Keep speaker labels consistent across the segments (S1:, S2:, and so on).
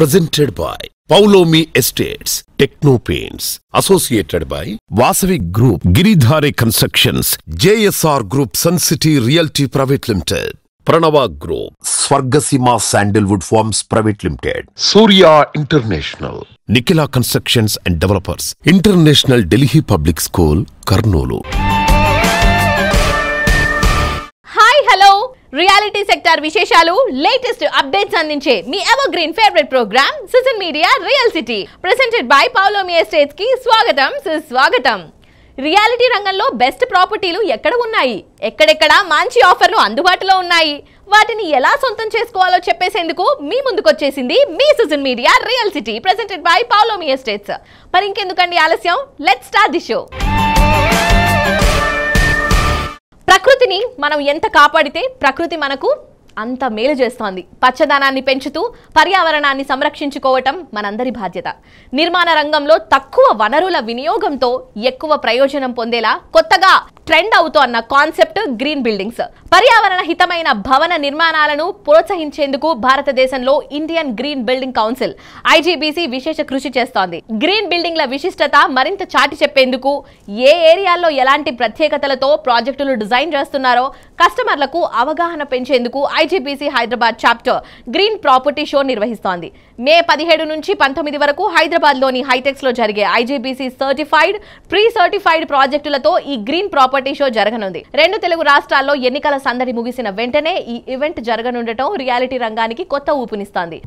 S1: presented by Paulomi Estates, Techno Paints, associated by Vasavi Group, Giridhare Constructions, JSR Group, Sun City Realty Private Limited, Pranava Group, Swargasima Sandalwood Farms Private Limited, Surya International, Nikila Constructions and Developers, International Delhi Public School, Karnoolu.
S2: Hi, hello. Reality sector విశేషాలు latest updates అందించే మీ ever green favourite programme సిజన్ Media real City presented by Paulomi Estates కి స్వాగతం సుస్వాగతం. Reality రంగంలో best ప్రాపర్టీలు ఎక్కడ ఉన్నాయి, ఎక్కడెక్కడ మంచి ఆఫర్లు అందుబాటులో ఉన్నాయి, వాటిని ఎలా సొంతం చేసుకోవాలో చెప్పేసేందుకు మీ ముందుకొచ్చేసింది మీ సిజన్ Media real City presented by Paulomi Estates. మరి ఇంకెందుకండి ఆలస్యం, లెట్స్ స్టార్ట్ ది షో. ప్రకృతిని మనం ఎంత కాపాడితే ప్రకృతి మనకు అంత మేలు చేస్తోంది. పచ్చదనాన్ని పెంచుతూ పర్యావరణాన్ని సంరక్షించుకోవటం మనందరి బాధ్యత. నిర్మాణ రంగంలో తక్కువ వనరుల వినియోగంతో ఎక్కువ ప్రయోజనం పొందేలా కొత్తగా ట్రెండ్ అవుతోన్న కాన్సెప్ట్ గ్రీన్ బిల్డింగ్స్. పర్యావరణ హితమైన భవన నిర్మాణాలను ప్రోత్సహించేందుకు భారతదేశంలో Indian green building council IGBC విశేష కృషి చేస్తోంది. గ్రీన్ బిల్డింగ్ల విశిష్టత మరింత చాటి చెప్పేందుకు ఏ ఏరియాల్లో ఎలాంటి ప్రత్యేకతలతో ప్రాజెక్టులు డిజైన్ చేస్తున్నారో కస్టమర్లకు అవగాహన పెంచేందుకు IGBC Hyderabad chapter green property show నిర్వహిస్తోంది. మే 17 నుంచి 19 వరకు హైదరాబాద్లోని హైటెక్స్ లో జరిగే ఐజీబీసీ సర్టిఫైడ్, ప్రీ సర్టిఫైడ్ ప్రాజెక్టులతో ఈ గ్రీన్ ప్రాపర్టీ షో జరగనుంది. 2 తెలుగు రాష్ట్రాల్లో ఎన్నికల సందడి ముగిసిన వెంటనే ఈ ఈవెంట్ జరగనుండటం రియాలిటీ రంగానికి కొత్త ఊపునిస్తోంది.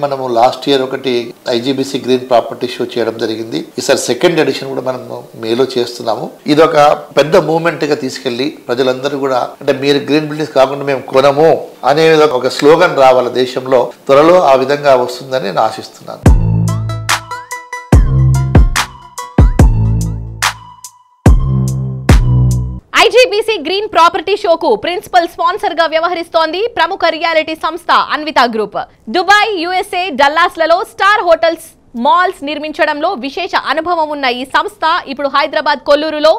S3: మనము లాస్ట్ ఇయర్ ఒకటి ఐజీబీసీ గ్రీన్ ప్రాపర్టీ షో చేయడం జరిగింది. ఈసారి సెకండ్ ఎడిషన్ కూడా మనము మేలో చేస్తున్నాము. ఇది ఒక పెద్ద మూవ్మెంట్ గా తీసుకెళ్లి ప్రజలందరూ కూడా అంటే మీరు గ్రీన్ బిల్డింగ్స్ కాకుండా మేము కొనము అనే ఒక స్లోగన్ రావాలి దేశంలో. త్వరలో ఆ విధంగా వస్తుందని నేను ఆశిస్తున్నాను.
S2: ఐజీబీసీ గ్రీన్ ప్రాపర్టీ షోకు ప్రిన్సిపల్ స్పాన్సర్ గా వ్యవహరిస్తోంది ప్రముఖ రియాలిటీ సంస్థ Anvita group. Dubai, USA, Dallas లలో స్టార్ హోటల్స్, మాల్స్ నిర్మించడంలో విశేష అనుభవం ఉన్న ఈ సంస్థ ఇప్పుడు హైదరాబాద్ కొల్లూరులో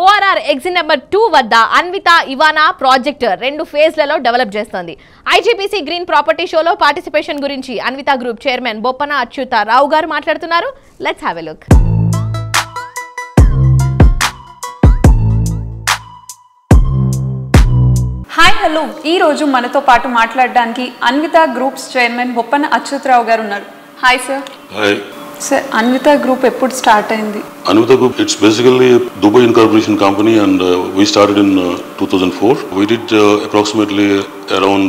S2: ఓఆర్ఆర్ ఎగ్జిట్ నెంబర్ 2 వద్ద అన్వితా ఇవానా ప్రాజెక్ట్ 2 ఫేజ్లలో డెవలప్ చేస్తోంది. ఐజీబీసీ గ్రీన్ ప్రాపర్టీ షోలో పార్టిసిపేషన్ గురించి అన్వితా గ్రూప్ చైర్మన్ బొప్పన అచ్యుతారావు గారు మాట్లాడుతున్నారు. Let's have a look.
S4: Hi hello, ఈ రోజు మనతో పాటు మాట్లాడడానికి అన్వితా గ్రూప్స్ చైర్మన్ బొప్పన అచ్యుతరావు గారు ఉన్నారు. Hi sir.
S5: Hi
S4: sir, Anvitha group ఎప్పుడు స్టార్ట్ అయింది?
S5: Anvita Group, it's basically a Dubai incorporation company and we started in 2004. We did approximately around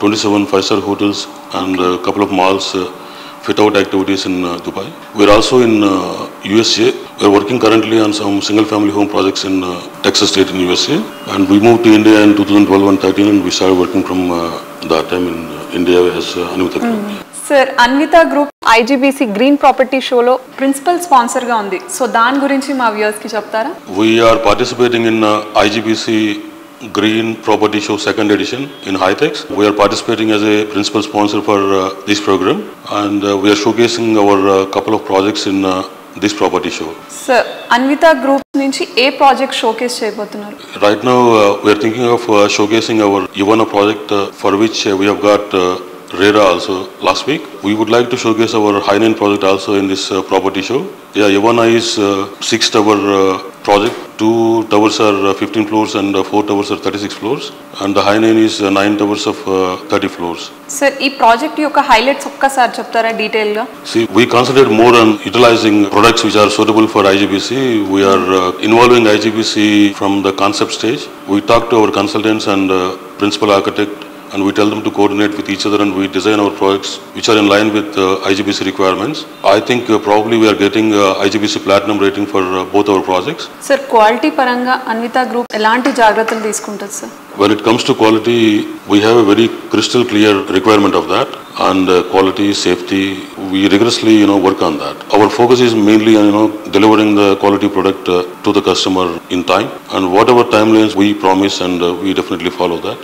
S5: 27 5-star hotels and a couple of malls fit-out activities in Dubai. We're also in USA. We're working currently on some single-family home projects in Texas State in USA. And we moved to India in 2012 and 13 and we started working from that time in India as Anvita Group.
S4: Sir, Anvitha group IGBC green property షోలో principal sponsor గా ఉంది. So దాని గురించి మా viewers కి చెప్తారా?
S5: We are participating in IGBC Green Property Show 2nd edition in Hightex. We are participating as a principal sponsor for this program and we are showcasing our couple of projects in this property show.
S4: Sir, Anvitha group నుంచి ఏ project showcase చేయబోతున్నారు?
S5: Right now we are thinking of showcasing our Ivana project for which we have got RERA also last week. We would like to showcase our Hainan project also in this property show. Yeah, Ivana is 6 tower project. 2 towers are 15 floors and 4 towers are 36 floors. And the Hainan is 9 towers of 30 floors.
S4: Sir, ఈ project యొక్క highlights ఒక్కసారి చెప్తారా detail గా?
S5: See, we concentrate more on utilizing products which are suitable for IGBC. We are involving IGBC from the concept stage. We talk to our consultants and principal architect and we tell them to coordinate with each other and we design our projects which are in line with IGBC requirements. I think probably we are getting IGBC platinum rating for both our projects.
S4: Sir, quality paranga Anvita Group elanti jagratalu తీసుకుంటారు sir?
S5: When it comes to quality, we have a very crystal clear requirement of that, and quality, safety, we rigorously work on that. Our focus is mainly on delivering the quality product to the customer in time, and whatever timelines we promise, and we definitely follow that.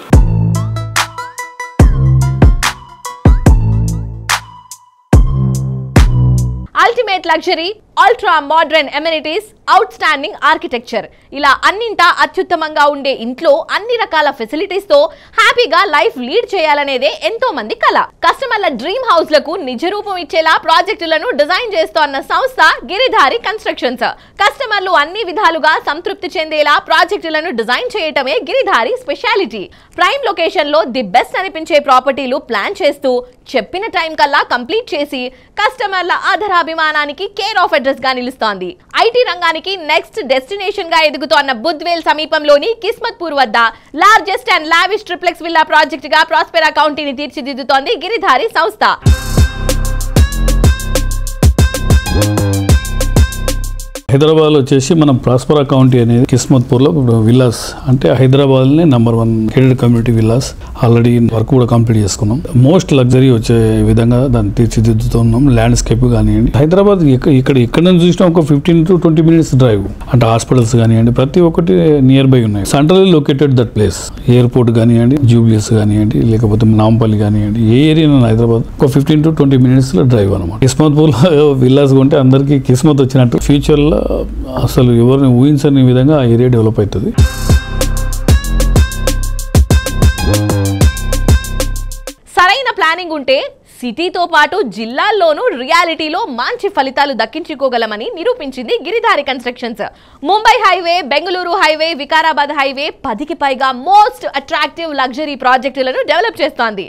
S2: Ultimate luxury, ultra modern amenities, out standing architecture, ఇలా అన్నింటా అత్యుత్తమంగా ఉండే ఇంట్లో అన్ని రకాల facilities తో హ్యాపీగా life lead చేయాలనేదే ఎంతో మంది కల. కస్టమర్ల డ్రీమ్ హౌస్ లకు నిజ రూపం ఇచ్చేలా ప్రాజెక్టులను డిజైన్ చేస్తోన్న సంస్థ గిరిధారి కన్స్ట్రక్షన్స్. కస్టమర్లు అన్ని విధాలుగా సంతృప్తి చెందేలా ప్రాజెక్టులను డిజైన్ చేయటమే గిరిధారి స్పెషాలిటీ. ప్రైమ్ లొకేషన్ లో ది బెస్ట్ అనిపించే ప్రాపర్టీలు ప్లాన్ చేస్తూ చెప్పిన టైం కల్లా కంప్లీట్ చేసి కస్టమర్ల ఆధారాభిమానానికి కేర్ ఆఫ్ అడ్రస్ గా నిలుస్తోంది. ఐటీ రంగానికి నెక్స్ట్ డెస్టినేషన్ గా ఎదుగుతోన్న బుద్వేల్ సమీపంలోని కిస్మత్పూర్ వద్ద largest and lavish triplex villa project గా ప్రాస్పెరా కౌంటీని తీర్చిదిద్దుతోంది గిరిధారి సంస్థ.
S6: హైదరాబాద్ లో వచ్చేసి మనం ప్రాస్పెరా కౌంటీ అనేది కిస్మత్పూర్ లో విల్లాస్ అంటే హైదరాబాద్ నే number 1 gated community villas already work కూడా కంప్లీట్ చేసుకున్నాం. మోస్ట్ లగ్జరీ వచ్చే విధంగా దాన్ని తీర్చిదిద్దుతున్నాం. ల్యాండ్స్కేప్ కానివ్వండి, హైదరాబాద్ ఇక్కడ నుంచి చూసినా ఒక 15 to 20 minutes డ్రైవ్. అంటే హాస్పిటల్స్ కానివ్వండి ప్రతి ఒక్కటి నియర్ బై ఉన్నాయి. Centrally located that place. Airport కానివ్వండి, జూబ్లీస్ కానివ్వండి, లేకపోతే నాంపల్లి కానివ్వండి, ఏ ఏరియా హైదరాబాద్ ఒక 15 to 20 minutes లో డ్రైవ్ అనమాట. కిస్మత్పూర్ విల్లాస్ కొంటే అందరికీ కిస్మత్ వచ్చినట్టు. ఫ్యూచర్ లో అసలు ఎవరిని ఊహించని విధంగా ఆ ఏరియా డెవలప్ అవుతుంది.
S2: సరైన ప్లానింగ్ ఉంటే సిటీతో పాటు జిల్లాల్లోనూ రియాలిటీలో మంచి ఫలితాలు దక్కించుకోగలమని నిరూపించింది Giridhari Constructions. Mumbai highway, Bengaluru highway, Vikarabad highway 10కి పైగా మోస్ట్ అట్రాక్టివ్ లగ్జరీ ప్రాజెక్టులను డెవలప్ చేస్తోంది.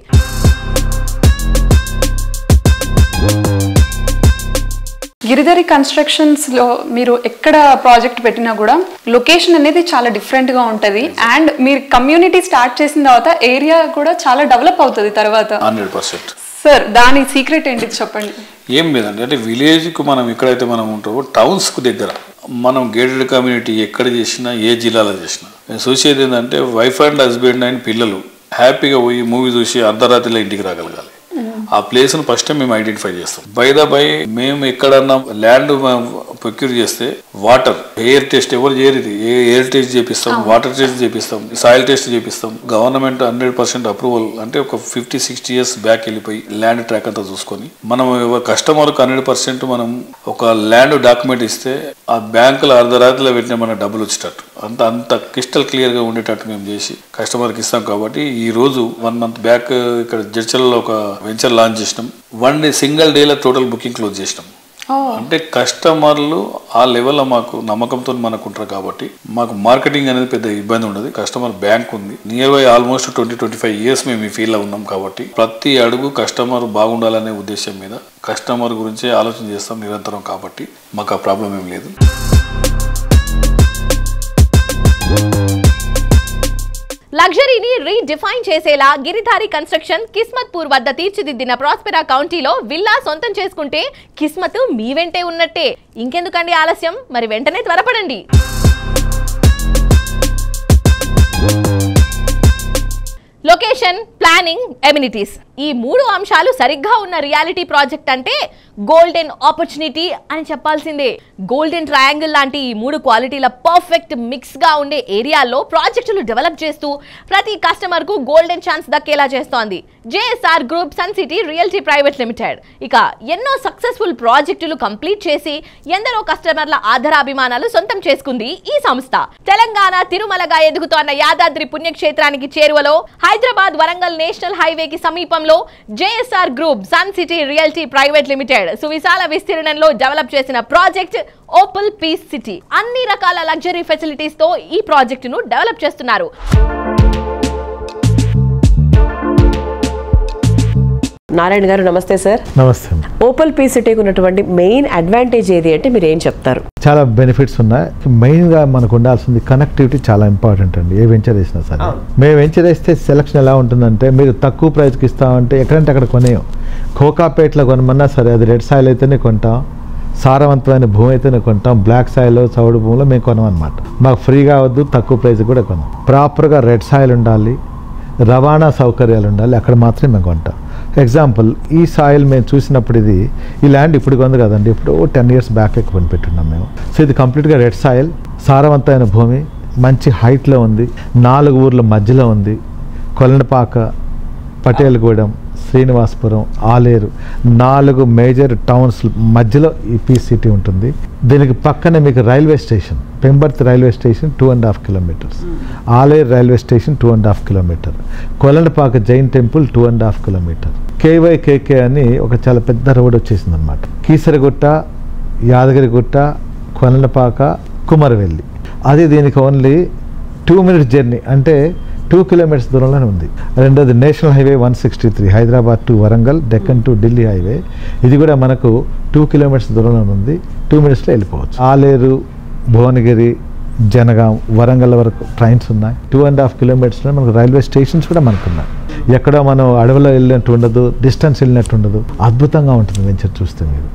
S4: గిరిధారి కన్స్ట్రక్షన్స్ లో మీరు ఎక్కడ ప్రాజెక్ట్ పెట్టినా కూడా లొకేషన్ అనేది చాలా డిఫరెంట్ గా ఉంటది. అండ్ మీరు కమ్యూనిటీ స్టార్ట్ చేసిన తర్వాత ఏరియా కూడా చాలా డెవలప్ అవుతుంది తర్వాత.
S6: 100%.
S4: సార్ దాని సీక్రెట్ ఏంటి చెప్పండి.
S6: ఏం లేదండి, అంటే విలేజ్కు మనం ఎక్కడైతే మనం ఉంటామో టౌన్స్కు దగ్గర మనం గేటెడ్ కమ్యూనిటీ ఎక్కడ చేసినా ఏ జిల్లాలో చేసినా చూసేది ఏంటంటే వైఫ్ అండ్ హస్బెండ్ అండ్ పిల్లలు హ్యాపీగా పోయి మూవీ చూసి అర్ధరాత్రిలో ఇంటికి రాగలగాలి. ఆ ప్లేస్ ను ఫస్ట్ మేము ఐడెంటిఫై చేస్తాం. బై మేము ఎక్కడన్నా ల్యాండ్ ప్రొక్యూర్ చేస్తే వాటర్, ఎయిర్ టెస్ట్ ఎవరు చేయరు. ఎయిర్ టెస్ట్ చేపిస్తాం, వాటర్ టెస్ట్ చేపిస్తాం, సాయిల్ టెస్ట్ చేపిస్తాం. గవర్నమెంట్ 100% అప్రూవల్ అంటే ఒక 50-60 years బ్యాక్ వెళ్ళిపోయి ల్యాండ్ ట్రాక్ అంతా చూసుకొని మనం కస్టమర్కు 100% మనం ఒక ల్యాండ్ డాక్యుమెంట్ ఇస్తే ఆ బ్యాంకులో అర్ధరాత్రిలో పెట్టిన మన డబ్బులు వచ్చేటట్టు అంత క్రిస్టల్ క్లియర్ గా ఉండేటట్టు మేము చేసి కస్టమర్కి ఇస్తాం. కాబట్టి ఈ రోజు 1 month బ్యాక్ ఇక్కడ జడ్చర్లలో ఒక వెంచర్ లాంచ్ చేసినాం. 1 day సింగిల్ డేలో టోటల్ బుకింగ్ క్లోజ్ చేసినాం. అంటే కస్టమర్లు ఆ లెవెల్లో మాకు నమ్మకంతో మనకు ఉంటారు కాబట్టి మాకు మార్కెటింగ్ అనేది పెద్ద ఇబ్బంది ఉండదు. కస్టమర్ బ్యాంక్ ఉంది. నియర్ బై ఆల్మోస్ట్ 20-25 years మేము ఈ ఫీల్డ్ లో ఉన్నాం కాబట్టి ప్రతి అడుగు కస్టమర్ బాగుండాలనే ఉద్దేశం మీద కస్టమర్ గురించే ఆలోచన చేస్తాం నిరంతరం. కాబట్టి మాకు ఆ ప్రాబ్లం ఏం లేదు.
S2: లగ్జరీని రీడిఫైన్ చేసేలా గిరిధారి కన్స్ట్రక్షన్ కిస్మత్పూర్ వద్ద తీర్చిదిద్దిన ప్రాస్పెరా కౌంటీలో విల్లా సొంతం చేసుకుంటే కిస్మత్ మీ వెంటే ఉన్నట్టే. ఇంకెందుకండి ఆలస్యం, మరి వెంటనే త్వరపడండి. లొకేషన్, ప్లానింగ్, ఎమ్యూనిటీస్ ఈ 3 అంశాలు సరిగ్గా ఉన్న రియాలిటీ ప్రాజెక్ట్ అంటే గోల్డెన్ ఆపర్చునిటీ అని చెప్పాల్సిందే. గోల్డెన్ ట్రయాంగిల్ లాంటి ఈ 3 క్వాలిటీల పర్ఫెక్ట్ మిక్స్ గా ఉండే ఏరియాల్లో ప్రాజెక్టులు డెవలప్ చేస్తూ ప్రతి కస్టమర్ కు గోల్డెన్ ఛాన్స్ దక్కేలా చేస్తోంది JSR group sun city realty private limited. ఇక ఎన్నో సక్సెస్ఫుల్ ప్రాజెక్టులు కంప్లీట్ చేసి ఎందరో కస్టమర్ల ఆధారాభిమానాలు సొంతం చేసుకుంది ఈ సంస్థ. తెలంగాణ తిరుమలగా ఎదుగుతోన్న యాదాద్రి పుణ్యక్షేత్రానికి చేరువలో హైదరాబాద్ వరంగల్ నేషనల్ హైవేకి సమీపంలో JSR group sun city realty private limited సువిశాల విస్తీర్ణంలో డెవలప్ చేసిన ప్రాజెక్ట్ ఓపల్ పీస్ సిటీ. అన్ని రకాల లగ్జరీ ఫెసిలిటీస్ తో ఈ ప్రాజెక్టును డెవలప్ చేస్తున్నారు.
S7: నారాయణ గారు నమస్తే సార్.
S8: నమస్తే.
S7: ఓపల్ పీ సిటీకి ఉన్నటువంటి మెయిన్ అడ్వాంటేజ్ ఏది అంటే మీరు ఏం చెప్తారు?
S8: చాలా బెనిఫిట్స్ ఉన్నాయి. మెయిన్గా మనకు ఉండాల్సింది కనెక్టివిటీ చాలా ఇంపార్టెంట్ అండి. ఏ వెంచర్ వేసినా సరే మేము వెంచర్ వేస్తే సెలక్షన్ ఎలా ఉంటుందంటే మీరు తక్కువ ప్రైస్కి ఇస్తామంటే ఎక్కడంటే అక్కడ కొనేయం. కోకాపేటలో కొనమన్నా సరే అది రెడ్ సాయిల్ అయితేనే కొంటాం, సారవంతమైన భూమి అయితేనే కొంటాం. బ్లాక్ సాయిల్ చౌడు భూమిలో మేము కొనమన్నమాట. మాకు ఫ్రీగా వద్దు, తక్కువ ప్రైస్ కూడా కొనం. ప్రాపర్గా రెడ్ సాయిల్ ఉండాలి, రవాణా సౌకర్యాలు ఉండాలి, అక్కడ మాత్రమే మేము కొంటాం. ఎగ్జాంపుల్ ఈ సాయిల్ మేము చూసినప్పుడు ఈ ల్యాండ్ ఇప్పుడు కొంది కదండి, ఇప్పుడు 10 years బ్యాక్ కొనిపెట్టున్నాం మేము. సో ఇది కంప్లీట్గా రెడ్ సాయిల్, సారవంతమైన భూమి, మంచి హైట్లో ఉంది, 4 ఊర్ల మధ్యలో ఉంది. కొలనపాక, పటేలగూడెం, శ్రీనివాసపురం, ఆలేరు 4 మేజర్ టౌన్స్ మధ్యలో ఈ పీస్ సిటీ ఉంటుంది. దీనికి పక్కనే మీకు railway station, Pembarthi railway station 2.5 kilometres, Aleru railway station 2.5 kilometre, Kolandapaka Jain temple 2.5 kilometre, KYKK అని ఒక చాలా పెద్ద రోడ్ వచ్చేసింది అనమాట. కీసరగుట్ట, యాదగిరిగుట్ట, కొలండపాక, కుమరవెల్లి. అది దీనికి ఓన్లీ 2 minutes జర్నీ, అంటే 2 kilometers దూరంలోనే ఉంది. రెండోది national highway 163 Hyderabad to Warangal, Deccan to Delhi highway. ఇది కూడా మనకు 2 kilometers దూరంలో ఉంది. 2 minutesలో వెళ్ళిపోవచ్చు. ఆలేరు, భువనగిరి, జనగాం, వరంగల్ వరకు ట్రైన్స్ ఉన్నాయి. 2.5 kilometersలో మనకు రైల్వే స్టేషన్స్ కూడా మనకున్నాయి. ఎక్కడో మనం అడవిలో వెళ్ళినట్టు ఉండదు, డిస్టెన్స్ వెళ్ళినట్టు ఉండదు. అద్భుతంగా ఉంటుంది వెంచర్ చూస్తే మీరు.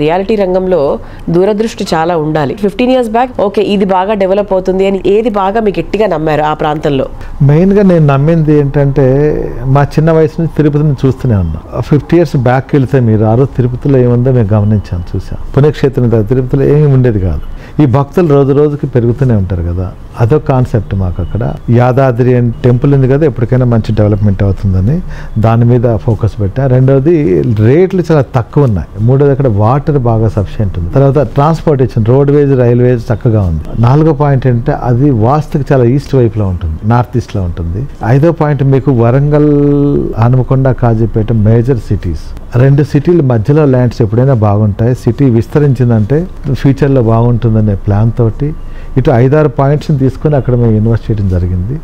S7: రియాలిటీ రంగంలో దూరదృష్టి చాలా ఉండాలి. 15 years బ్యాక్ ఓకే ఇది బాగా డెవలప్ అవుతుంది అని ఏది బాగా మీకు గట్టిగా నమ్మారు ఆ ప్రాంతంలో?
S8: మెయిన్గా నేను నమ్మింది ఏంటంటే, మా చిన్న వయసు నుంచి తిరుపతిని చూస్తూనే ఉన్నా. 50 years బ్యాక్ వెళ్తే మీరు ఆ రోజు తిరుపతిలో ఏముందో మేము గమనించాను, చూసాం. పుణ్యక్షేత్రం తిరుపతిలో ఏమి ఉండేది కాదు. ఈ భక్తులు రోజు రోజుకి పెరుగుతూనే ఉంటారు కదా, అదొక కాన్సెప్ట్ మాకు. అక్కడ యాదాద్రి అని టెంపుల్ ఉంది కదా, ఎప్పటికైనా మంచి డెవలప్మెంట్ అవుతుందని దాని మీద ఫోకస్ పెట్టా. రెండవది రేట్లు చాలా తక్కువ ఉన్నాయి. మూడోది అక్కడ వాటర్ బాగా సఫిషియెంట్ ఉంది. తర్వాత ట్రాన్స్పోర్టేషన్, రోడ్వేజ్, రైల్వేజ్ చక్కగా ఉంది. 4వ పాయింట్ ఏంటంటే అది వాస్తుకి చాలా ఈస్ట్ వైపులో ఉంటుంది, నార్త్ ఈస్ట్లో ఉంటుంది. 5వ పాయింట్ మీకు వరంగల్, హనుమకొండ, కాజీపేట మేజర్ సిటీస్. 2 సిటీల మధ్యలో ల్యాండ్స్ ఎప్పుడైనా బాగుంటాయి. సిటీ విస్తరించిందంటే ఫ్యూచర్లో బాగుంటుందనే ప్లాన్ తోటి ఇటు 5-6 పాయింట్స్ని తీసుకొని అక్కడ మేము ఇన్వెస్ట్ చేయడం జరిగింది.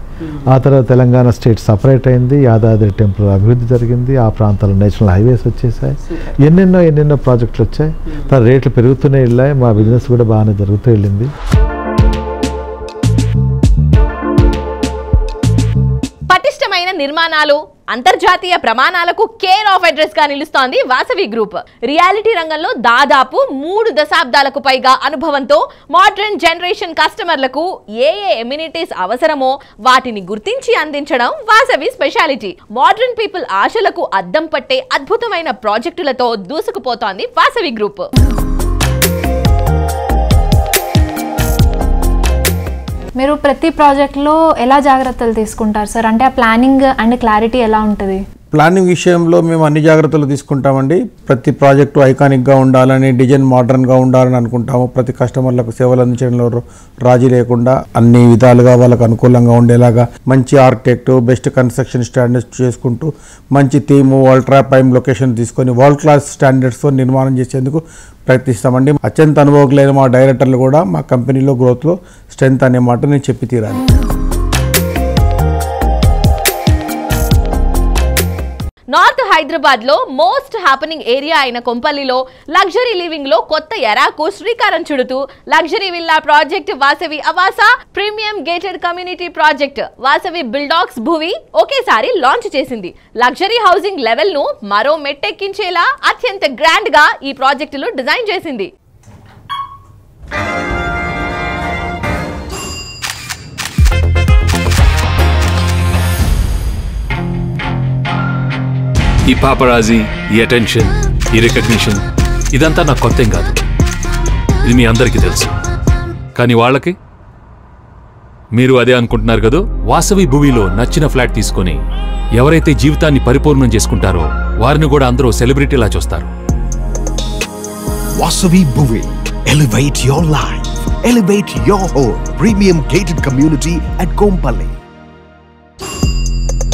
S8: ఆ తర్వాత తెలంగాణ స్టేట్ సపరేట్ అయింది, యాదాద్రి టెంపుల్ అభివృద్ధి జరిగింది, ఆ ప్రాంతాల్లో నేషనల్ హైవేస్ వచ్చేసాయి, ఎన్నెన్నో ప్రాజెక్టులు వచ్చాయి. రేట్లు పెరుగుతూనే వెళ్ళాయి, మా బిజినెస్ కూడా బాగానే జరుగుతూ వెళ్ళింది.
S2: పటిష్టమైన నిర్మాణాలు, అంతర్జాతీయ ప్రమాణాలకు కేర్ ఆఫ్ అడ్రస్ గా నిలుస్తోంది వాసవి గ్రూప్. రియాలిటీ రంగంలో దాదాపు 3 దశాబ్దాలకు పైగా అనుభవంతో మోడర్న్ జనరేషన్ కస్టమర్లకు ఏ ఎమ్యూనిటీస్ అవసరమో వాటిని గుర్తించి అందించడం వాసవి స్పెషాలిటీ. మోడర్న్ పీపుల్ ఆశలకు అద్దం పట్టే అద్భుతమైన ప్రాజెక్టులతో దూసుకుపోతోంది వాసవి గ్రూప్.
S9: మీరు ప్రతి ప్రాజెక్ట్లో ఎలా జాగ్రత్తలు తీసుకుంటారు సార్? అంటే ఆ ప్లానింగ్ అండ్ క్లారిటీ ఎలా ఉంటుంది?
S10: ప్లానింగ్ విషయంలో మేము అన్ని జాగ్రత్తలు తీసుకుంటామండి. ప్రతి ప్రాజెక్టు ఐకానిక్గా ఉండాలని, డిజైన్ మోడర్న్గా ఉండాలని అనుకుంటాము. ప్రతి కస్టమర్లకు సేవలు అందించడంలో రాజీ లేకుండా అన్ని విధాలుగా వాళ్ళకు అనుకూలంగా ఉండేలాగా మంచి ఆర్కిటెక్ట్, బెస్ట్ కన్స్ట్రక్షన్ స్టాండర్డ్స్ చేసుకుంటూ మంచి థీము, అల్ట్రా ప్రైమ్ లొకేషన్ తీసుకొని వరల్డ్ క్లాస్ స్టాండర్డ్స్తో నిర్మాణం చేసేందుకు ప్రయత్నిస్తామండి. అత్యంత అనుభవజ్ఞులైన మా డైరెక్టర్లు కూడా మా కంపెనీలో గ్రోత్లో స్ట్రెంత్ అనే మాట నేను చెప్పి తీరాలి.
S2: నార్త్ హైదరాబాద్ లో మోస్ట్ హ్యాపెనింగ్ ఏరియా అయిన కొంపల్లిలో లగ్జరీ లివింగ్ లో కొత్త ఎరాకు శ్రీకారం చుడుతూ luxury villa project Vasavi Avasa premium gated community project Vasavi బిల్డాక్స్ భువి ఒకేసారి లాంచ్ చేసింది. లగ్జరీ హౌసింగ్ లెవెల్ ను మరో మెట్టెక్కించేలా అత్యంత గ్రాండ్ గా ఈ ప్రాజెక్టులు డిజైన్ చేసింది.
S11: ఈ పాపరాజీ, ఈ అటెన్షన్, ఈ రికగ్నిషన్ ఇదంతా నాకు కొత్తేం కాదు. ఇది మీ అందరికీ తెలుసు. కానీ వాళ్ళకి మీరు అదే అనుకుంటున్నారు కదా. వాసవి భూమిలో నచ్చిన ఫ్లాట్ తీసుకొని ఎవరైతే జీవితాన్ని పరిపూర్ణం చేసుకుంటారో వారిని కూడా అందరూ సెలబ్రిటీలా చూస్తారు.
S12: వాసవి భూమి, elevate your life, elevate your home, premium gated community at Kompally.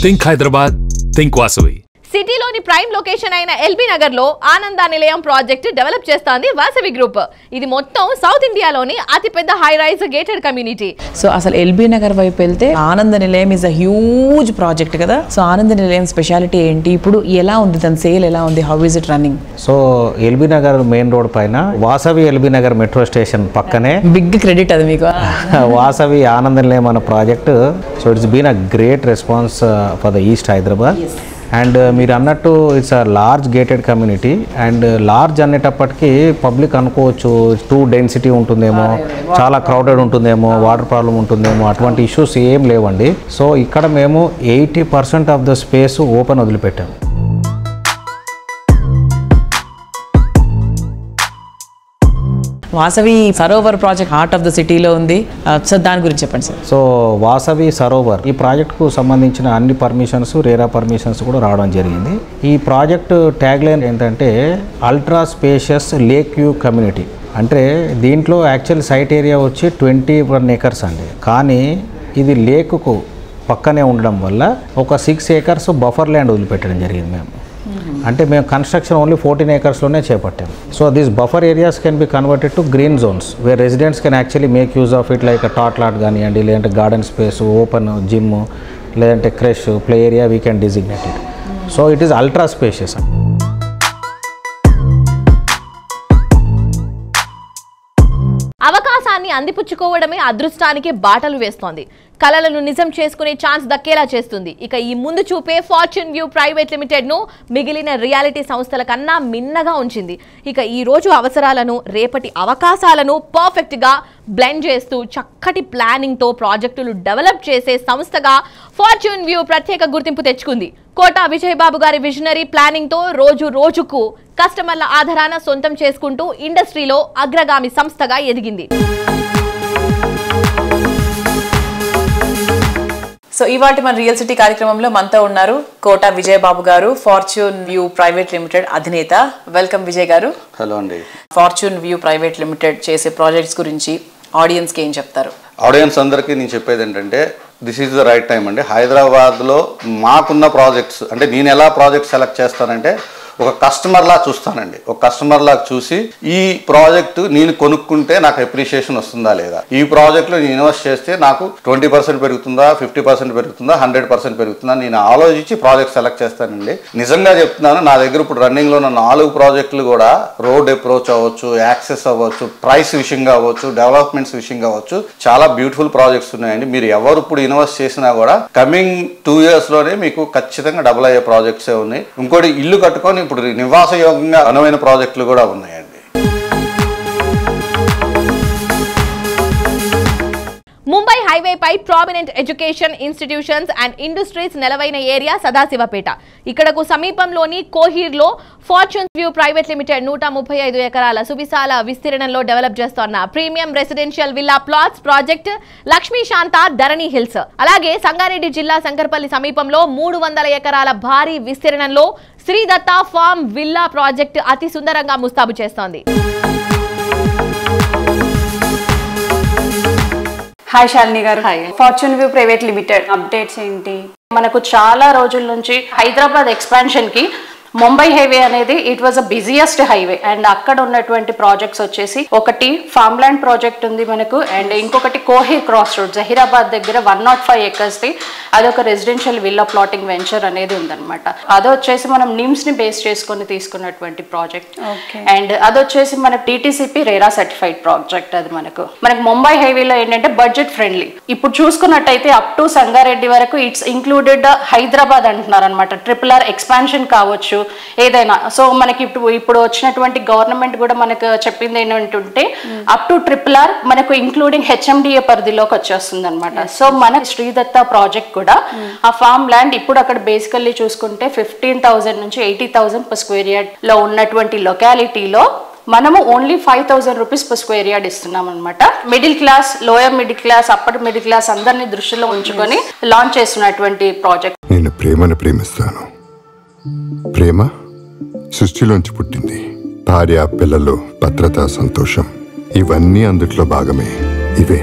S11: Think Hyderabad, think Vasavi.
S2: సిటీలోని ప్రైమ్ లొకేషన్ అయిన ఎల్బీ నగర్ లో ఆనంద నిలయం ప్రాజెక్ట్ డెవలప్ చేస్తోంది వాసవి గ్రూప్. ఇది మొత్తం సౌత్ ఇండియాలోని అతిపెద్ద high rise gated community.
S13: So అసలు ఎల్బీ నగర్ వైపు వెళ్తే Ananda Nilayam is a huge project కదా. సో ఆనంద నిలయం స్పెషాలిటీ ఏంటి, ఇప్పుడు ఎలా ఉంది, దాని సేల్ ఎలా ఉంది, how is it running?
S14: So LB Nagar main road పైన Vasavi LB Nagar metro station పక్కనే
S13: బిగ్ క్రెడిట్ అది మీకు.
S14: వాసవి ఆనంద నిలయం అనే project. So it's been a great response for the east Hyderabad. And మీరు అన్నట్టు it's a large gated community. And large అనేటప్పటికీ public అనుకోవచ్చు too density ఉంటుందేమో, చాలా క్రౌడెడ్ ఉంటుందేమో, వాటర్ ప్రాబ్లం ఉంటుందేమో, అటువంటి ఇష్యూస్ ఏం లేవండి. సో ఇక్కడ మేము 80% ఆఫ్ ద స్పేస్ ఓపెన్ వదిలిపెట్టాము.
S13: Vasavi Sarovar project heart of the సిటీలో ఉంది. సో దాని గురించి చెప్పండి సార్.
S14: సో వాసవి సరోవర్ ఈ ప్రాజెక్టుకు సంబంధించిన అన్ని పర్మిషన్స్, రేరా పర్మిషన్స్ కూడా రావడం జరిగింది. ఈ ప్రాజెక్టు ట్యాగ్ లైన్ ఏంటంటే ultra spacious lake view community. అంటే దీంట్లో యాక్చువల్ సైట్ ఏరియా వచ్చి 21 acres అండి. కానీ ఇది లేకుకు పక్కనే ఉండడం వల్ల ఒక 6 acres బఫర్ ల్యాండ్ వదిలిపెట్టడం జరిగింది మేము. అంటే మేము కన్స్ట్రక్షన్ ఓన్లీ 14 acresలోనే చేపట్టాము. So these buffer areas can be converted to green zones where residents can actually make use of it like tot lot కానివ్వండి, లేదంటే గార్డెన్ స్పేస్, ఓపెన్ జిమ్, లేదంటే creche, play area we can designate it. So it is ultra spacious.
S2: అవకాశాన్ని అందిపుచ్చుకోవడమే అదృష్టానికి బాటలు వేస్తోంది. కలలను నిజం చేసుకునే ఛాన్స్ దక్కేలా చేస్తుంది. ఇక ఈ ముందు చూపే ఫార్చ్యూన్ వ్యూ ప్రైవేట్ లిమిటెడ్ ను మిగిలిన రియాలిటీ సంస్థల కన్నా మిన్నగా ఉంచింది. ఇక ఈ రోజు అవసరాలను, రేపటి అవకాశాలను పర్ఫెక్ట్ గా బ్లెండ్ చేస్తూ చక్కటి ప్లానింగ్ తో ప్రాజెక్టులు డెవలప్ చేసే సంస్థగా ఫార్చ్యూన్ వ్యూ ప్రత్యేక గుర్తింపు తెచ్చుకుంది. కోటా విజయబాబు గారి విజనరీ ప్లానింగ్ తో రోజు రోజుకు కస్టమర్ల ఆధారాన సొంతం చేసుకుంటూ ఇండస్ట్రీలో అగ్రగామి సంస్థగా ఎదిగింది.
S13: సో ఇవాటి మన రియల్ సిటీ కార్యక్రమంలో మనతో ఉన్నారు కోటా విజయబాబు గారు, ఫార్చ్యూన్ వ్యూ ప్రైవేట్ లిమిటెడ్ అధినేత. వెల్కమ్ విజయ్ గారు.
S15: హలో అండి.
S13: ఫార్చ్యూన్ వ్యూ ప్రైవేట్ లిమిటెడ్ చేసే ప్రాజెక్ట్స్ గురించి ఆడియన్స్కి ఏం చెప్తారు?
S15: ఆడియన్స్ అందరికీ నేను చెప్పేది ఏంటంటే this is the right time అండి. హైదరాబాద్లో మాకున్న ప్రాజెక్ట్స్ అంటే నేను ఎలా ప్రాజెక్ట్ సెలెక్ట్ చేస్తానంటే ఒక కస్టమర్లా చూస్తానండి. ఒక కస్టమర్లా చూసి ఈ ప్రాజెక్టు నేను కొనుక్కుంటే నాకు అప్రిషియేషన్ వస్తుందా లేదా, ఈ ప్రాజెక్ట్లో నేను ఇన్వెస్ట్ చేస్తే నాకు 20% పెరుగుతుందా, 50% పెరుగుతుందా, 100% పెరుగుతుందా, నేను ఆలోచించి ప్రాజెక్ట్ సెలెక్ట్ చేస్తానండి. నిజంగా చెప్తున్నాను, నా దగ్గర ఇప్పుడు రన్నింగ్లో ఉన్న 4 ప్రాజెక్టులు కూడా రోడ్ అప్రోచ్ అవ్వచ్చు, యాక్సెస్ అవ్వచ్చు, ప్రైస్ విషయంగా అవ్వచ్చు, డెవలప్మెంట్స్ విషయంగా అవ్వచ్చు, చాలా బ్యూటిఫుల్ ప్రాజెక్ట్స్ ఉన్నాయండి. మీరు ఎవరు ఇప్పుడు ఇన్వెస్ట్ చేసినా కూడా కమింగ్ 2 yearsలోనే మీకు ఖచ్చితంగా డబుల్ అయ్యే ప్రాజెక్ట్సే ఉన్నాయి. ఇంకోటి ఇల్లు కట్టుకొని ఇప్పుడు నివాసయోగ్యంగా అనువైన ప్రాజెక్టులు కూడా ఉన్నాయండి.
S2: ముంబై హైవేపై prominent education institutions and industries నెలవైన ఏరియా సదాశివపేట. ఇక్కడకు సమీపంలోని కోహీర్లో ఫార్చ్యూన్ వ్యూ ప్రైవేట్ లిమిటెడ్ 135 ఎకరాల సువిశాల విస్తీర్ణంలో డెవలప్ చేస్తున్న premium residential villa plots project Lakshmi Shanta Dharani Hills. అలాగే సంగారెడ్డి జిల్లా శంకర్పల్లి సమీపంలో 300 ఎకరాల భారీ విస్తీర్ణంలో శ్రీదత్త ఫార్మ్ విల్లా ప్రాజెక్ట్ అతి సుందరంగా ముస్తాబు చేస్తోంది.
S16: హాయ్ శాలిని గారు. Fortune View Private limited updates ఏంటి? మనకు చాలా రోజుల నుంచి హైదరాబాద్ ఎక్స్పాన్షన్ కి ముంబై హైవే అనేది it was a busiest highway. And అక్కడ ఉన్నటువంటి ప్రాజెక్ట్స్ వచ్చేసి ఒకటి ఫార్మ్ ల్యాండ్ ప్రాజెక్ట్ ఉంది మనకు, అండ్ ఇంకొకటి కోహీర్ క్రాస్ రోడ్ జహీరాబాద్ దగ్గర 105 acres అదొక రెసిడెన్షియల్ విల్లా ప్లాటింగ్ వెంచర్ అనేది ఉందన్నమాట. అదొచ్చేసి మనం నిమ్స్ ని బేస్ చేసుకుని తీసుకున్నటువంటి ప్రాజెక్ట్. అండ్ అదొచ్చేసి మనకు టీటీసీపీ రేరా సర్టిఫైడ్ ప్రాజెక్ట్. అది మనకు ముంబై హైవేలో ఏంటంటే బడ్జెట్ ఫ్రెండ్లీ. ఇప్పుడు చూసుకున్నట్టయితే అప్ టు సంగారెడ్డి వరకు ఇట్స్ ఇంక్లూడెడ్ హైదరాబాద్ అంటున్నారు అనమాట. RRR ఎక్స్పాన్షన్ కావచ్చు ఏదైనా. సో మనకి ఇప్పుడు వచ్చినటువంటి గవర్నమెంట్ కూడా మనకు చెప్పింది ఏంటంటే అప్ టు RRR మనకు ఇంక్లూడింగ్ HMDA పరిధిలోకి వచ్చేస్తుంది అనమాట. సో మన శ్రీదత్త ప్రాజెక్ట్ కూడా ఆ ఫార్మ్ ల్యాండ్ ఇప్పుడు అక్కడ బేసికల్లీ చూసుకుంటే 15,000 నుంచి 80,000 per square yard లో ఉన్నటువంటి లొకాలిటీలో మనము only 5,000 rupees per square yard ఇస్తున్నాం అనమాట. Middle class, lower middle class, upper middle class అందరినీ దృష్టిలో ఉంచుకొని లాంచ్ చేస్తున్నటువంటి ప్రాజెక్ట్.
S17: నేను ప్రేమను ప్రేమిస్తాను. ప్రేమ సృష్టిలోంచి పుట్టింది. భార్య, పిల్లలు, భద్రత, సంతోషం ఇవన్నీ అందుట్లో భాగమే. ఇవే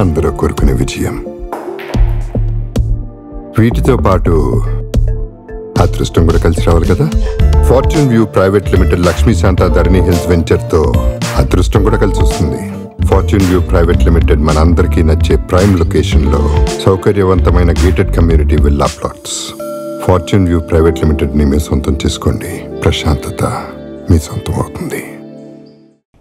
S17: అందరూ కోరుకునే విజయం. వీటితో పాటు అదృష్టం కూడా కలిసి రావాలి కదా. Fortune View Private Limited Lakshmi Shanta Dharani Hills వెంచర్తో అదృష్టం కూడా కలిసి వస్తుంది. ఫార్చ్యూన్ వ్యూ ప్రైవేట్ లిమిటెడ్ మనందరికీ నచ్చే ప్రైమ్ లొకేషన్లో సౌకర్యవంతమైన gated community villa plots. Fortune View Private limited ని మీ సొంతం చేసుకోండి. ప్రశాంతత మీ సొంతం అవుతుంది.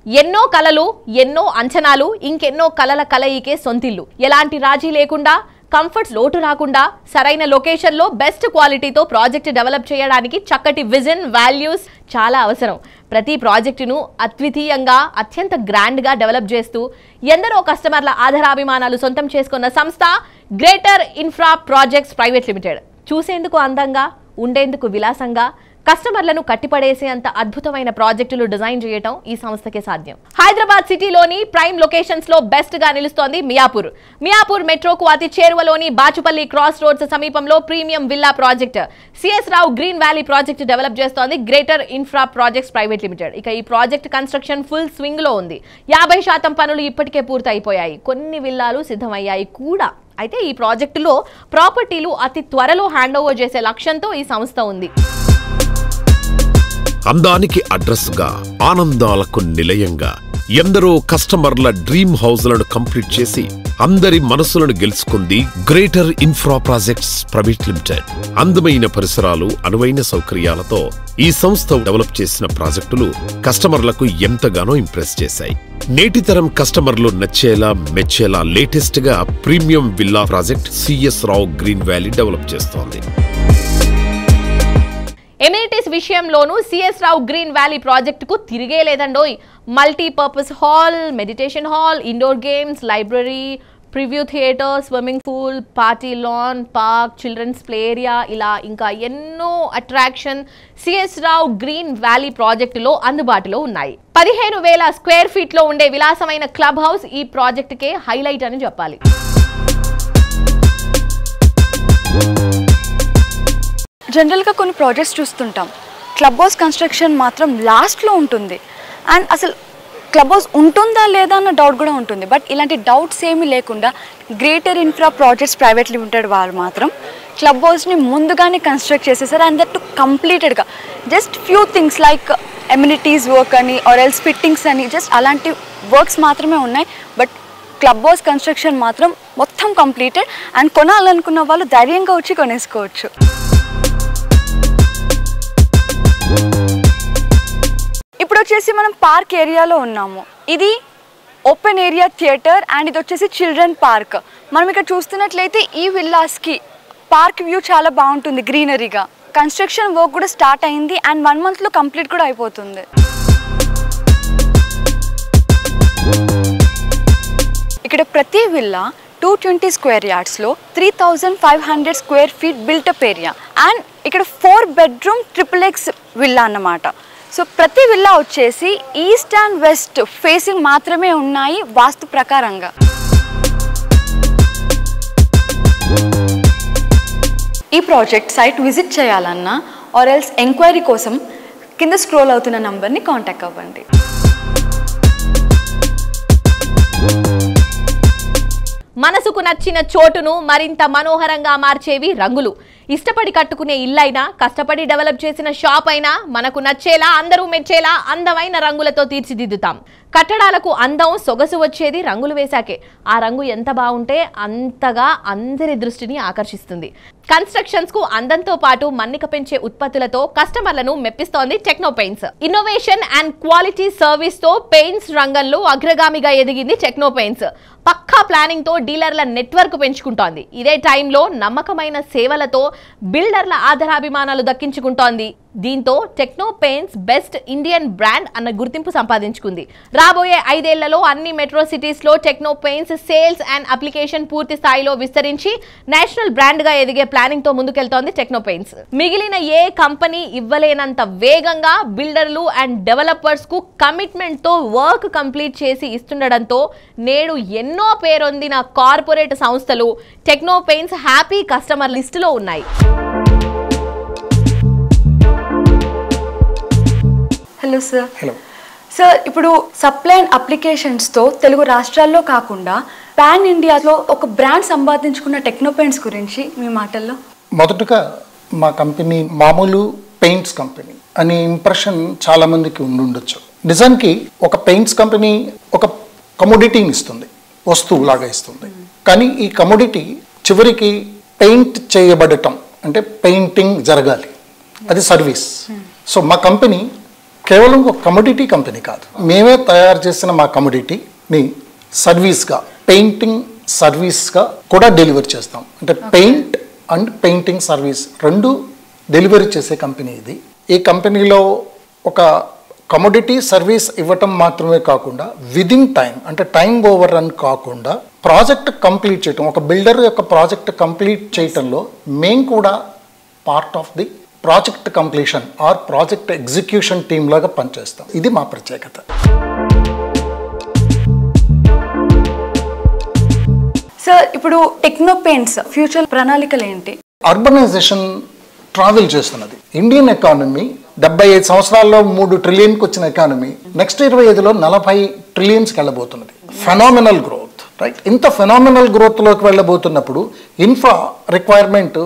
S2: ఎన్నో కలలు, ఎన్నో అంచనాలు, ఇంకెన్నో కలల కలయికే సొంతిల్లు. ఎలాంటి రాజీ లేకుండా, కంఫర్ట్స్ లోటు రాకుండా, సరైన లొకేషన్లో బెస్ట్ క్వాలిటీతో ప్రాజెక్ట్ డెవలప్ చేయడానికి చక్కటి విజన్, వాల్యూస్ చాలా అవసరం. ప్రతి ప్రాజెక్టును అద్వితీయంగా, అత్యంత గ్రాండ్గా డెవలప్ చేస్తూ ఎందరో కస్టమర్ల ఆధారాభిమానాలు సొంతం చేసుకున్న సంస్థ greater Infra Projects Private limited. చూసేందుకు అందంగా, ఉండేందుకు విలాసంగా, కస్టమర్లను కట్టిపడేసేంత అద్భుతమైన ప్రాజెక్టులు డిజైన్ చేయటం ఈ సంస్థకే సాధ్యం. హైదరాబాద్ సిటీలోని ప్రైమ్ లొకేషన్స్ లో బెస్ట్ గా నిలుస్తోంది మియాపూర్. మియాపూర్ మెట్రోకు అతి చేరువలోని బాచుపల్లి క్రాస్ రోడ్స్ సమీపంలో premium villa project CS Rao Green valley project develop చేస్తోంది greater Infra Projects Private limited. ఇక ఈ ప్రాజెక్ట్ కన్స్ట్రక్షన్ ఫుల్ స్వింగ్ లో ఉంది. 50% పనులు ఇప్పటికే పూర్తయిపోయాయి. కొన్ని విల్లాలు సిద్ధమయ్యాయి కూడా. అయితే ఈ ప్రాజెక్టులో ప్రాపర్టీలు అతి త్వరలో హ్యాండ్ ఓవర్ చేసే లక్ష్యంతో ఈ సంస్థ ఉంది.
S1: అందానికి అడ్రస్ గా, ఆనందాలకు నిలయంగా ఎందరో కస్టమర్ల డ్రీమ్ హౌస్లను కంప్లీట్ చేసి అందరి మనసులను గెలుచుకుంది greater Infra Projects Private limited. అందమైన పరిసరాలు, అనువైన సౌకర్యాలతో ఈ సంస్థ డెవలప్ చేసిన ప్రాజెక్టులు కస్టమర్లకు ఎంతగానో ఇంప్రెస్ చేశాయి. నేటి తరం కస్టమర్లు నచ్చేలా, మెచ్చేలా లేటెస్ట్ గా premium villa project CS Rao Green Valley develop చేస్తోంది.
S2: ఎమ్యూనిటీస్ విషయంలోనూ సిఎస్ రావు గ్రీన్ వ్యాలీ ప్రాజెక్టుకు తిరిగే లేదండోయ్. Multipurpose hall, meditation hall, indoor games, library, preview theatre, swimming pool, party lawn, park, children's play area, ఇలా ఇంకా ఎన్నో attraction CS Rao Green Valley ప్రాజెక్టులో అందుబాటులో ఉన్నాయి. 15,000 స్క్వేర్ ఫీట్ లో ఉండే విలాసమైన క్లబ్ హౌస్ ఈ ప్రాజెక్టుకే హైలైట్ అని చెప్పాలి.
S18: జనరల్గా కొన్ని ప్రాజెక్ట్స్ చూస్తుంటాం, క్లబ్ హౌస్ కన్స్ట్రక్షన్ మాత్రం లాస్ట్లో ఉంటుంది. అండ్ అసలు క్లబ్ హౌస్ ఉంటుందా లేదా అన్న డౌట్ కూడా ఉంటుంది. బట్ ఇలాంటి డౌట్స్ ఏమీ లేకుండా Greater Infra Projects Private Limited వాళ్ళు మాత్రం క్లబ్ హౌస్ని ముందుగానే కన్స్ట్రక్ట్ చేసేసారు. అండ్ దట్ కంప్లీటెడ్గా just few things like amenities work అని ఆర్ ఎల్స్ ఫిట్టింగ్స్ అని జస్ట్ అలాంటి వర్క్స్ మాత్రమే ఉన్నాయి. బట్ క్లబ్ హౌస్ కన్స్ట్రక్షన్ మాత్రం మొత్తం కంప్లీటెడ్. అండ్ కొనాలనుకున్న వాళ్ళు ధైర్యంగా వచ్చి కొనేసుకోవచ్చు. ఇప్పుడు వచ్చేసి మనం పార్క్ ఏరియాలో ఉన్నాము. ఇది ఓపెన్ ఏరియా థియేటర్ అండ్ ఇది వచ్చేసి చిల్డ్రన్ పార్క్. మనం ఇక్కడ చూస్తున్నట్లయితే ఈ విల్లాస్కి పార్క్ వ్యూ చాలా బాగుంటుంది గ్రీనరీగా. కన్స్ట్రక్షన్ వర్క్ కూడా స్టార్ట్ అయింది అండ్ 1 monthలో కంప్లీట్ కూడా అయిపోతుంది. ఇక్కడ ప్రతి విల్లా 220 స్క్వేర్ యార్డ్స్లో 3,500 square feet built up area and ఇక్కడ 4 bedroom XXX విల్లా అన్నమాట. సో ప్రతి విల్లా వచ్చేసి ఈస్ట్ అండ్ వెస్ట్ ఫేసింగ్ మాత్రమే ఉన్నాయి వాస్తు ప్రకారంగా. ఈ ప్రాజెక్ట్ సైట్ విజిట్ చేయాలన్నా ఆర్ ఎల్స్ ఎంక్వైరీ కోసం కింద స్క్రోల్ అవుతున్న నంబర్ని కాంటాక్ట్ అవ్వండి.
S2: మనసుకు నచ్చిన చోటును మరింత మనోహరంగా మార్చేవి రంగులు. ఇష్టపడి కట్టుకునే ఇల్లైనా, కష్టపడి డెవలప్ చేసిన షాప్ అయినా మనకు నచ్చేలా, అందరూ మెచ్చేలా అందమైన రంగులతో తీర్చిదిద్దుతాం. కట్టడాలకు అందం, సొగసు వచ్చేది రంగులు వేశాకే. ఆ రంగు ఎంత బాగుంటే అంతగా అందరి దృష్టిని ఆకర్షిస్తుంది. కన్స్ట్రక్షన్స్ కు అందంతో పాటు మన్నిక పెంచే ఉత్పత్తులతో కస్టమర్లను మెప్పిస్తోంది Techno Paints. Innovation and quality service తో పెయింట్స్ రంగంలో అగ్రగామిగా ఎదిగింది టెక్నో పెయింట్స్. పక్కా ప్లానింగ్ తో డీలర్ల నెట్వర్క్ పెంచుకుంటోంది. ఇదే టైంలో నమ్మకమైన సేవలతో బిల్డర్ల ఆదరాభిమానాలు దక్కించుకుంటోంది. దీంతో techno paints best Indian brand అన్న గుర్తింపు సంపాదించుకుంది. రాబోయే 5 ఏళ్లలో అన్ని మెట్రో సిటీస్ లో techno paints sales and application పూర్తి స్థాయిలో విస్తరించి నేషనల్ బ్రాండ్ గా ఎదిగే ప్లానింగ్ తో ముందుకెళ్తోంది టెక్నో పెయింట్స్. మిగిలిన ఏ కంపెనీ ఇవ్వలేనంత వేగంగా బిల్డర్లు అండ్ డెవలపర్స్ కు కమిట్మెంట్ తో వర్క్ కంప్లీట్ చేసి ఇస్తుండడంతో నేడు ఎన్నో పేరొందిన కార్పొరేట్ సంస్థలు టెక్నో పెయింట్స్ హ్యాపీ కస్టమర్ లిస్టులో ఉన్నాయి.
S18: Hello sir. హలో సార్, ఇప్పుడు సప్లై అండ్ అప్లికేషన్స్తో తెలుగు రాష్ట్రాల్లో కాకుండా పాన్ ఇండియాలో ఒక బ్రాండ్ సంపాదించుకున్న టెక్నో పెయింట్స్ గురించి మీ మాటల్లో.
S19: మొదటగా మా కంపెనీ మామూలు పెయింట్స్ కంపెనీ అనే ఇంప్రెషన్ చాలా మందికి ఉండుండొచ్చు. నిజానికి ఒక పెయింట్స్ కంపెనీ ఒక కమోడిటీని ఇస్తుంది, వస్తువులాగా ఇస్తుంది. కానీ ఈ కమోడిటీ చివరికి పెయింట్ చేయబడటం అంటే పెయింటింగ్ జరగాలి, అది సర్వీస్. సో మా కంపెనీ కేవలం ఒక కమోడిటీ కంపెనీ కాదు, మేమే తయారు చేసిన మా కమోడిటీని సర్వీస్గా, పెయింటింగ్ సర్వీస్గా కూడా డెలివరీ చేస్తాం. అంటే పెయింట్ అండ్ పెయింటింగ్ సర్వీస్ రెండు డెలివరీ చేసే కంపెనీ ఇది. ఈ కంపెనీలో ఒక కమోడిటీ సర్వీస్ ఇవ్వటం మాత్రమే కాకుండా విదిన్ టైం, అంటే టైం ఓవర్ రన్ కాకుండా ప్రాజెక్ట్ కంప్లీట్ చేయటం, ఒక బిల్డర్ యొక్క ప్రాజెక్ట్ కంప్లీట్ చేయటంలో మేము కూడా part of the project completion or project execution team లాగా పనిచేస్తాం. ఇది మా ప్రత్యేకత.
S18: సార్ ఇప్పుడు టెక్నో పెయింట్స్ ఫ్యూచర్ ప్రణాళికలు ఏంటి?
S19: అర్బనైజేషన్ ట్రావెల్ చేస్తున్నది. ఇండియన్ ఎకానమీ 75 సంవత్సరాల్లో 3 ట్రిలియన్కి వచ్చిన ఎకానమీ నెక్స్ట్ 25లో 40 ట్రిలియన్స్కి వెళ్ళబోతున్నది. Phenomenal growth, right? ఇంత ఫెనామినల్ గ్రోత్లోకి వెళ్ళబోతున్నప్పుడు infra requirement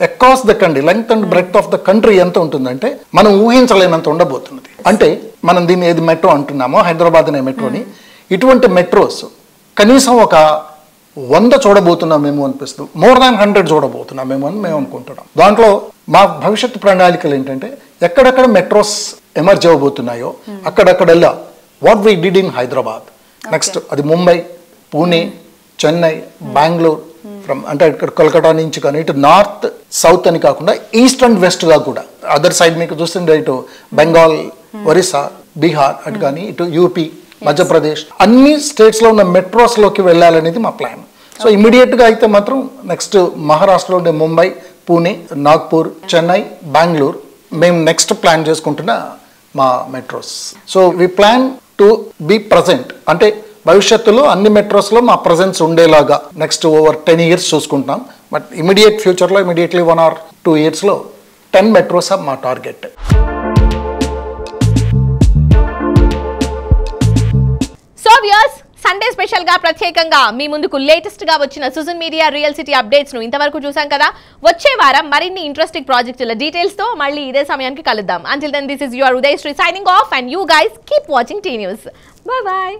S19: across the country, length and breadth of the country ఎంత ఉంటుందంటే మనం ఊహించలేనంత ఉండబోతున్నది. అంటే మనం దీన్ని ఏది మెట్రో అంటున్నామో, హైదరాబాద్ అనే మెట్రోని, ఇటువంటి మెట్రోస్ కనీసం ఒక 100 చూడబోతున్నామేమో అనిపిస్తుంది. మోర్ దాన్ 100 చూడబోతున్నామేమో అని మేము అనుకుంటున్నాం. దాంట్లో మా భవిష్యత్తు ప్రణాళికలు ఏంటంటే ఎక్కడెక్కడ మెట్రోస్ ఎమర్జ్ అవ్వబోతున్నాయో అక్కడక్కడల్లా what we did in Hyderabad, next అది ముంబై, పూణే, చెన్నై, బెంగళూరు, ఫ్రమ్ అంటే ఇక్కడ కోల్కతా నుంచి కానీ ఇటు నార్త్ సౌత్ అని కాకుండా ఈస్ట్ అండ్ వెస్ట్గా కూడా అదర్ సైడ్ మీకు చూస్తుంటే ఇటు బెంగాల్, ఒరిస్సా, బీహార్ అటు కానీ ఇటు యూపీ, మధ్యప్రదేశ్ అన్ని స్టేట్స్లో ఉన్న మెట్రోస్లోకి వెళ్ళాలనేది మా ప్లాన్. సో ఇమీడియట్గా అయితే మాత్రం నెక్స్ట్ మహారాష్ట్రలో ఉండే ముంబై, పూణే, నాగ్పూర్, చెన్నై, బెంగళూరు మేము నెక్స్ట్ ప్లాన్ చేసుకుంటున్న మా metros. So we plan to be present, అంటే భవిష్యత్తులో అన్ని మెట్రోస్లో మా ప్రజెన్స్ ఉండేలాగా నెక్స్ట్ ఓవర్ 10 years చూసుకుంటున్నాం. బట్ ఇమీడియట్ ఫ్యూచర్లో ఇమీడియట్లీ 1 or 2 yearsలో 10 మెట్రోస్ మా target.
S2: So viewers, Sunday special గా ప్రత్యేకంగా మీ ముందుకు లేటెస్ట్ గా వచ్చిన Sujan media real city updates ను ఇంతవరకు చూసాం కదా. వచ్చే వారం మరిన్ని ఇంట్రెస్టింగ్ ప్రాజెక్టుల డీటెయిల్స్ తో మళ్ళీ ఇదే సమయానికి కలుద్దాం. Until then, this is your Udayashree signing off and you guys keep watching T News. Bye bye.